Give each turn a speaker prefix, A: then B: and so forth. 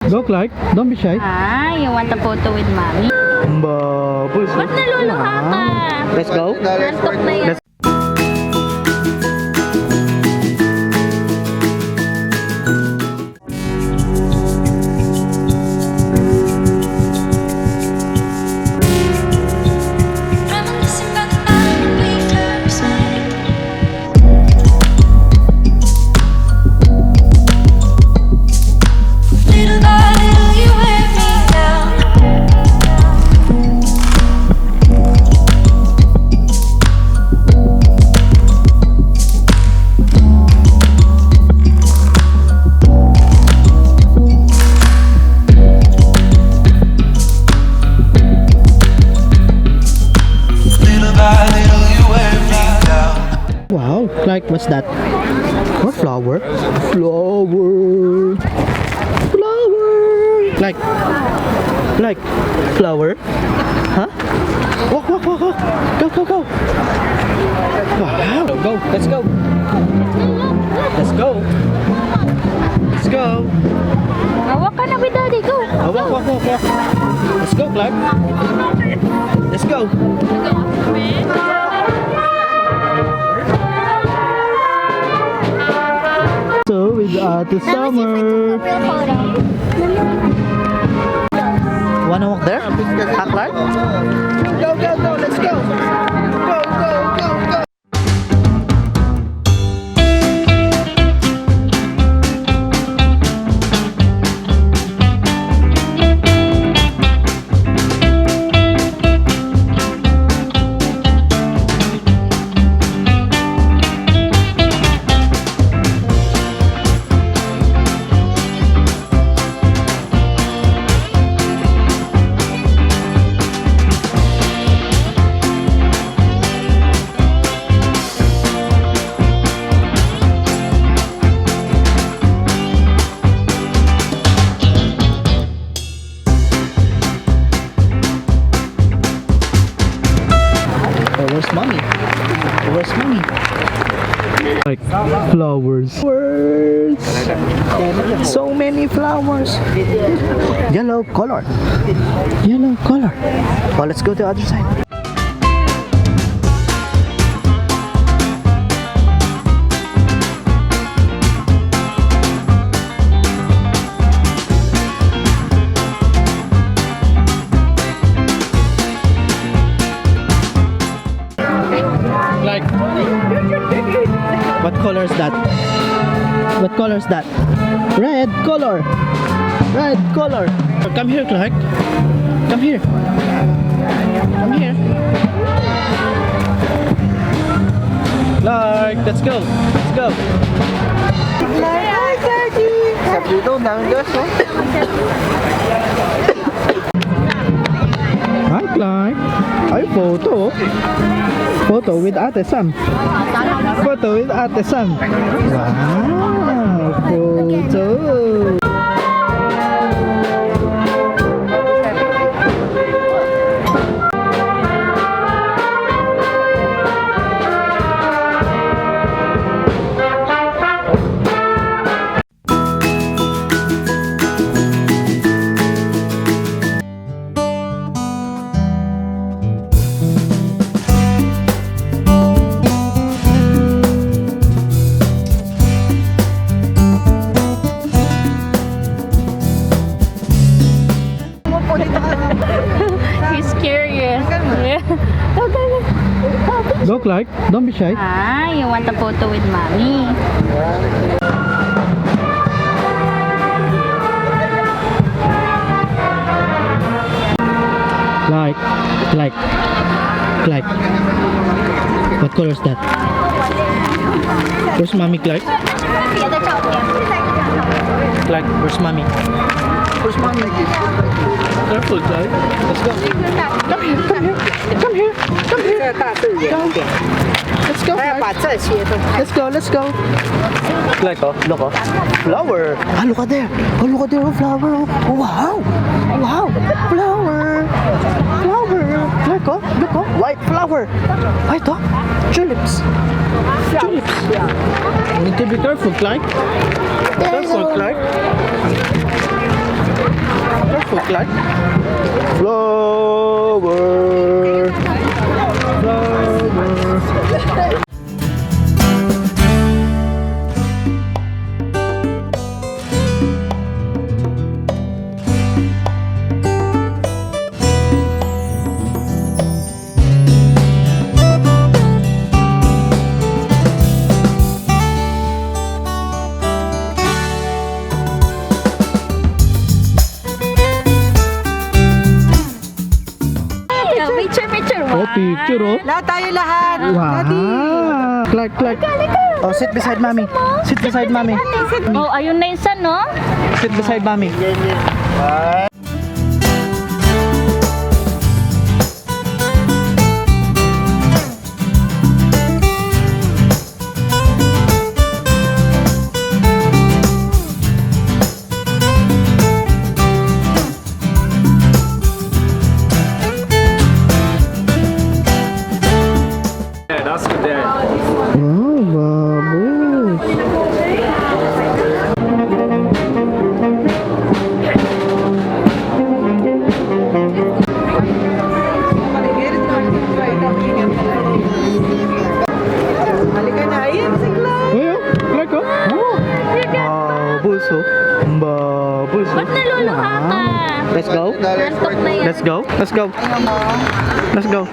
A: Go, Clarke. Don't be shy.
B: Ah, you want a photo with mommy?
A: Ba't
B: Ba't naluluha ka?
A: Let's go.
B: Nantok na yan.
A: Wow, Clarke, what's that? What flower? Flower. Flower. Clarke, flower. Huh? Walk. Go. Wow. Go. Let's go.
B: Hawak ka na with daddy, go.
A: Walk. Let's go, Clarke. Let's go. So it's the summer. Wanna walk there? Huh, Clarke? Go, let's go. Go. Where's mommy? Like flowers. So many flowers. Yellow color. Well, let's go to the other side. What color is that? Red color. Come here, Clarke. Come here. Clarke, let's go. Hi, Daddy. Hi, Clarke. Ay, photo with Ate Sam. Wow, photo.
B: He's curious.
A: Go, Clarke. Don't be shy.
B: Ah, you want a photo with mommy?
A: Clarke. What color is that? Where's mommy, Clarke? Where's mommy? Careful, Clarke. Let's go. Come here. Let's go. Clarke, look. Flower. Look at there. Flower. Wow. Flower. Clarke, look. White flower. Tulips. You need to be careful, Clarke. Clarke. Flower. Flower.
B: Picture.
A: Oh, picture oh.
C: Lahat tayo lahat.
A: Wow. Clarke. Oh, sit beside mommy. Sit beside mommy.
B: Oh, ayun na yung son, no?
A: Sit beside mommy. Wow, baboy.
C: Halika na. Ayan, si Clarke.
A: Ayun, Clarke oh. Baboy so. Baboy so.
B: Ba't naluluha ka?
A: Let's go.
B: Nantok na yan.
A: Let's go. Let's go. Let's go.